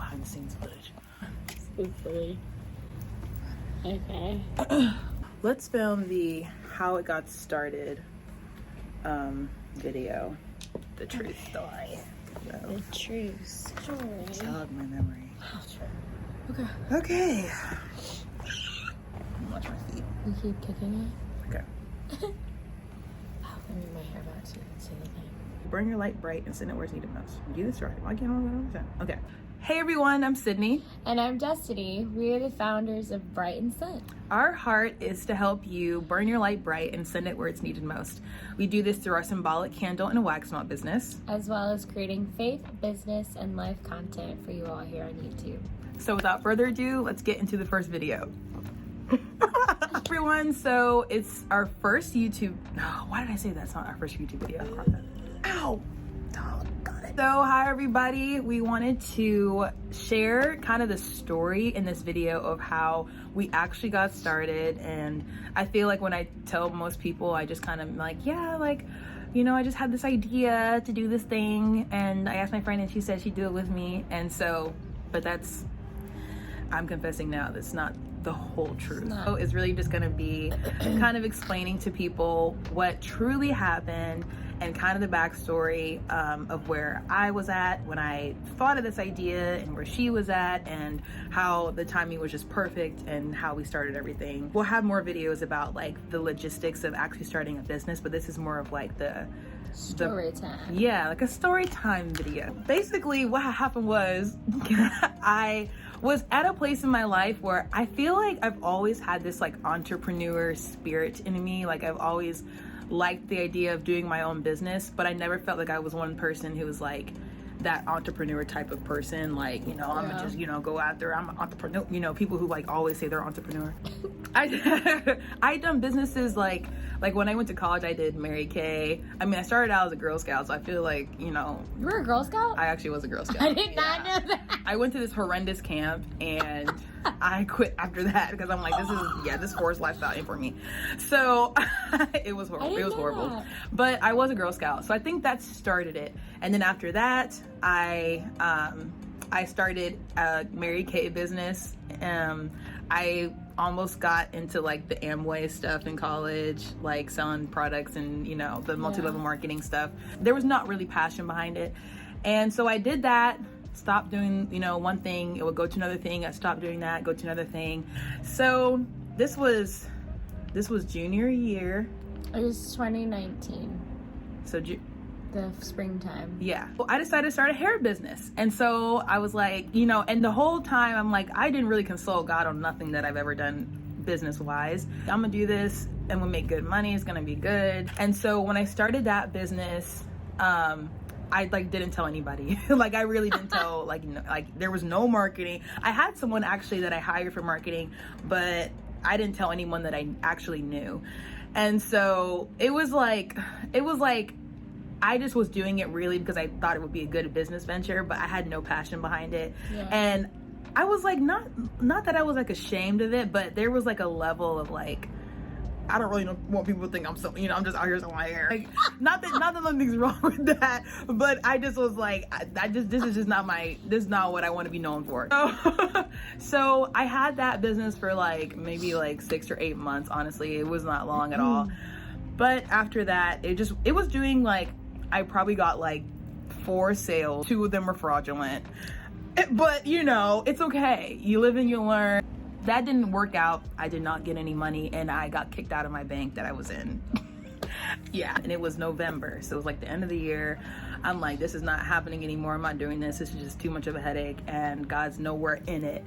behind the scenes footage. Hopefully. Okay. Let's film the how it got started video. The true story. So, The true story. jog my memory. Okay. Okay. Watch my feet. You keep kicking Okay. it? Oh, let me move my hair back so you can see the thing. Burn your light bright and send it where it's needed most. Do this right. Why can't I understand? Okay. Hey everyone, I'm Sydney. And I'm Destiny. We are the founders of Bright and Scent. Our heart is to help you burn your light bright and send it where it's needed most. We do this through our symbolic candle and wax melt business. As well as creating faith, business, and life content for you all here on YouTube. So without further ado, let's get into the first video. Everyone, so it's our first YouTube. No, why did I say that's not our first YouTube video? Crop that. Ow! Oh, got it. So hi everybody. We wanted to share kind of the story in this video of how we actually got started. And I feel like when I tell most people, I just kind of like, yeah, like, you know, I just had this idea to do this thing. And I asked my friend and she said she'd do it with me. And so, but that's, I'm confessing now, that's not the whole truth. So it's really just gonna be kind of explaining to people what truly happened and kind of the backstory of where I was at when I thought of this idea and where she was at and how the timing was just perfect and how we started everything. We'll have more videos about like the logistics of actually starting a business, but this is more of like the Story time. Yeah, like a story time video. Basically what happened was I was at a place in my life where I feel like I've always had this like entrepreneur spirit in me. Like I've always liked the idea of doing my own business, but I never felt like I was one person who was like that entrepreneur type of person. Like, you know, I'm gonna just, you know, go out there, I'm an entrepreneur, you know, people who like always say they're entrepreneur. I done businesses like when I went to college, I did Mary Kay. I mean, I started out as a Girl Scout, so I feel like, you know. You were a Girl Scout? I actually was a Girl Scout. I did not know that. I went to this horrendous camp and I quit after that because I'm like, this forest lifestyle ain't for me. So it was horrible. It was horrible. That. But I was a Girl Scout, so I think that started it. And then after that, I started a Mary Kay business. I almost got into like the Amway stuff in college, like selling products and, you know, the multi-level marketing stuff. There was not really passion behind it. And so I did that, stopped doing, you know, one thing, it would go to another thing. I stopped doing that, go to another thing. So this was junior year. It was 2019. So the springtime. Yeah. Well, I decided to start a hair business. And so I was like, you know, and the whole time I'm like, I didn't really consult God on nothing that I've ever done business wise. I'm gonna do this and we'll make good money. It's gonna be good. And so when I started that business, I like didn't tell anybody. Like I really didn't tell, like, no, like there was no marketing. I had someone actually that I hired for marketing, but I didn't tell anyone that I actually knew. And so it was like, I just was doing it really because I thought it would be a good business venture, but I had no passion behind it. Yeah. And I was like, not that I was like ashamed of it, but there was like a level of like, I don't really want people to think I'm so, you know, I'm just out here selling my hair. Like, not that nothing's wrong with that, but I just was like, this is not what I want to be known for. So I had that business for like maybe like 6 or 8 months. Honestly, it was not long at all. But after that, it was doing like, I probably got like 4 sales. 2 of them were fraudulent. But you know, it's okay. You live and you learn. That didn't work out. I did not get any money and I got kicked out of my bank that I was in. Yeah, and it was November. So it was like the end of the year. I'm like, this is not happening anymore. I'm not doing this. This is just too much of a headache and God's nowhere in it.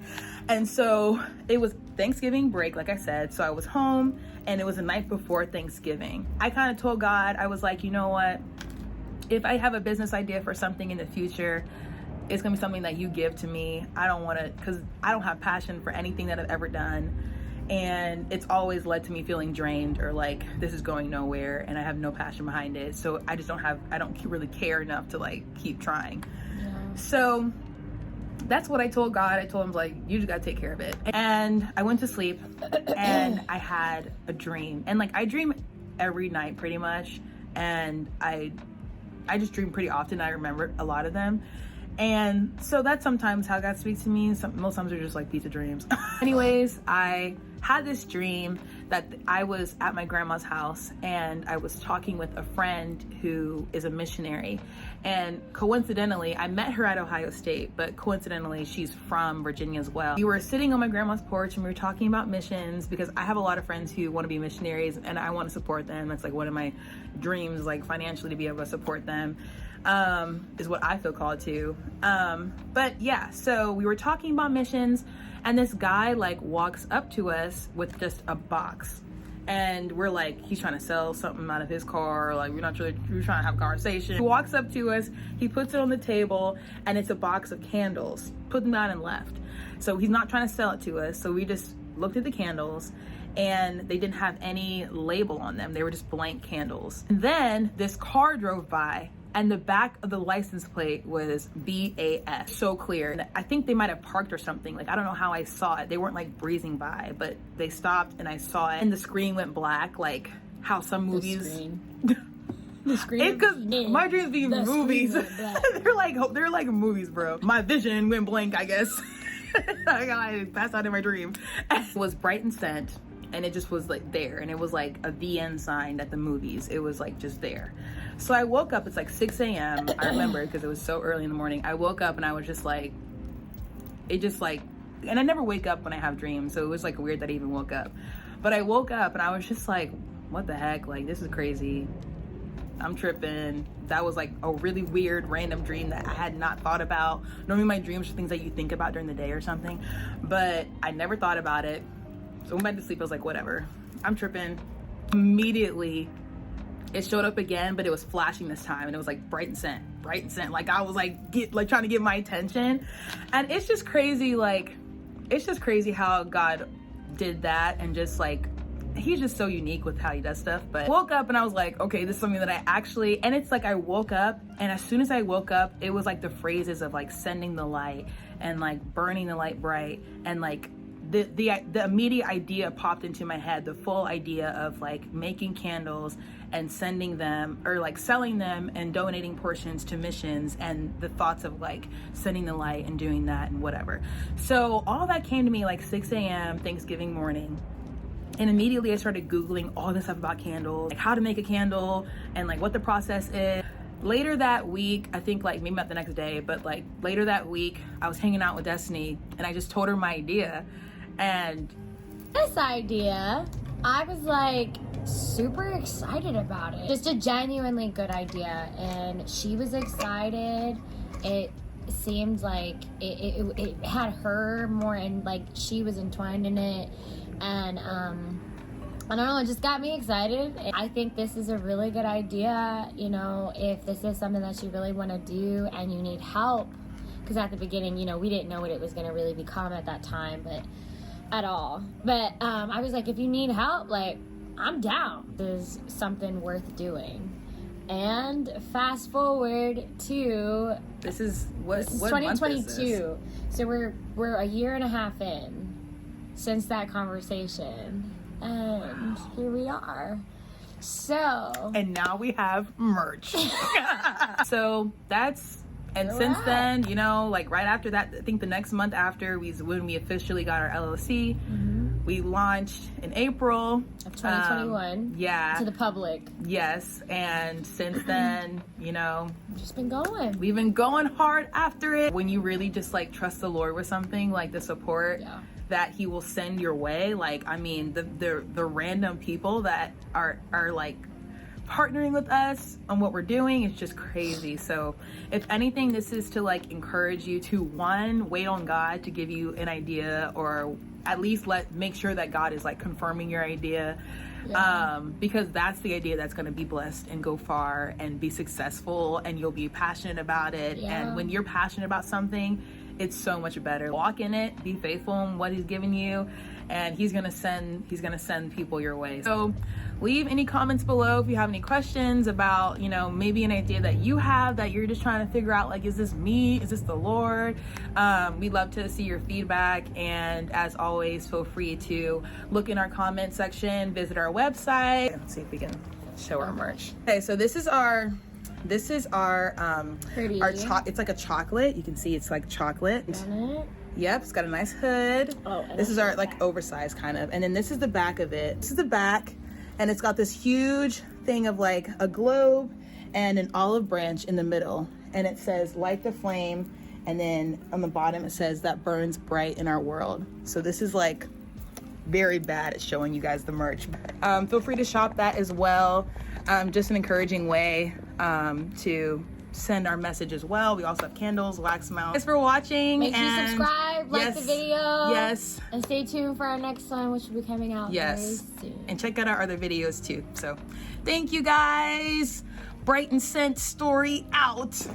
And so it was Thanksgiving break, like I said. So I was home and it was the night before Thanksgiving. I kind of told God, I was like, you know what? If I have a business idea for something in the future, it's gonna be something that you give to me. I don't want to, because I don't have passion for anything that I've ever done. And it's always led to me feeling drained or like this is going nowhere and I have no passion behind it. So I don't really care enough to like keep trying. Yeah. So that's what I told God. I told him like, you just gotta take care of it. And I went to sleep and I had a dream. And like I dream every night pretty much. And I just dream pretty often. I remember a lot of them. And so that's sometimes how God speaks to me. Most times they're just like pizza dreams. Anyways, I had this dream that I was at my grandma's house and I was talking with a friend who is a missionary. And coincidentally, I met her at Ohio State, but coincidentally, she's from Virginia as well. We were sitting on my grandma's porch and we were talking about missions because I have a lot of friends who want to be missionaries and I want to support them. That's like one of my dreams, like financially to be able to support them. Is what I feel called to. But yeah, so we were talking about missions and this guy like walks up to us with just a box and we're like, he's trying to sell something out of his car, like we're trying to have a conversation. He walks up to us, he puts it on the table and it's a box of candles, put them down and left. So he's not trying to sell it to us. So we just looked at the candles and they didn't have any label on them. They were just blank candles. And then this car drove by and the back of the license plate was BAS, so clear. And I think they might have parked or something. Like, I don't know how I saw it. They weren't like breezing by, but they stopped and I saw it. And the screen went black, like how some movies. The screen. Because my dreams be movies. they're like movies, bro. My vision went blank, I guess. I passed out in my dream. It was bright and scent. And it just was like there, and it was like a VN sign at the movies. It was like just there. So I woke up, it's like 6 a.m. I remember because it was so early in the morning. I woke up and I was just like, and I never wake up when I have dreams. So it was like weird that I even woke up. But I woke up and I was just like, what the heck? Like, this is crazy. I'm tripping. That was like a really weird random dream that I had not thought about. Normally my dreams are things that you think about during the day or something, but I never thought about it. So when I went to sleep, I was like, whatever, I'm tripping. Immediately, it showed up again, but it was flashing this time, and it was like bright and scent. Like I was like, trying to get my attention, and it's just crazy. Like, it's just crazy how God did that, and just like, he's just so unique with how he does stuff. But I woke up and I was like, okay, this is something that I actually, and it's like I woke up, and as soon as I woke up, it was like the phrases of like sending the light and like burning the light bright, and like the immediate idea popped into my head, the full idea of like making candles and sending them, or like selling them and donating portions to missions, and the thoughts of like sending the light and doing that and whatever. So all that came to me like 6 a.m. Thanksgiving morning. And immediately I started Googling all this stuff about candles, like how to make a candle and like what the process is. Later that week, I think like maybe not the next day, but like later that week, I was hanging out with Destiny and I just told her my idea. And this idea, I was like super excited about it. Just a genuinely good idea. And she was excited. It seemed like it had her more, and like she was entwined in it. And I don't know, it just got me excited. I think this is a really good idea, you know, if this is something that you really want to do and you need help. Because at the beginning, you know, we didn't know what it was going to really become at that time, but at all. But I was like, if you need help, like, I'm down. There's something worth doing. And fast forward to this is what 2022. So we're a year and a half in since that conversation, and here we are. So, and now we have merch. So that's, and since then, you know, like right after that, I think the next month after when we officially got our LLC, we launched in April of 2021. Yeah, to the public. Yes, and since then, you know, just been going. We've been going hard after it. When you really just like trust the Lord with something, like the support that He will send your way. Like, I mean, the random people that are like partnering with us on what we're doing is just crazy. So if anything, this is to like encourage you to, one, wait on God to give you an idea, or at least make sure that God is like confirming your idea. Because that's the idea that's going to be blessed and go far and be successful, and you'll be passionate about it. And when you're passionate about something, it's so much better. Walk in it, be faithful in what He's given you, and He's gonna send people your way. So leave any comments below if you have any questions about, you know, maybe an idea that you have that you're just trying to figure out, like, is this me? Is this the Lord? We'd love to see your feedback. And as always, feel free to look in our comment section, visit our website. Let's see if we can show our merch. Okay, so this is our This is our Pretty. it's like a chocolate. You can see it's like chocolate. Yep, it's got a nice hood. Oh, this is our like oversized kind of. And then this is the back of it. This is the back, and it's got this huge thing of like a globe and an olive branch in the middle. And it says, light the flame. And then on the bottom it says, that burns bright in our world. So this is like very bad at showing you guys the merch. Feel free to shop that as well. Just an encouraging way to send our message as well. We also have candles, wax mount. Thanks for watching. Make sure you subscribe, like the video. Yes. And stay tuned for our next one, which will be coming out very soon. And check out our other videos too. So thank you guys. Bright and Scent story out.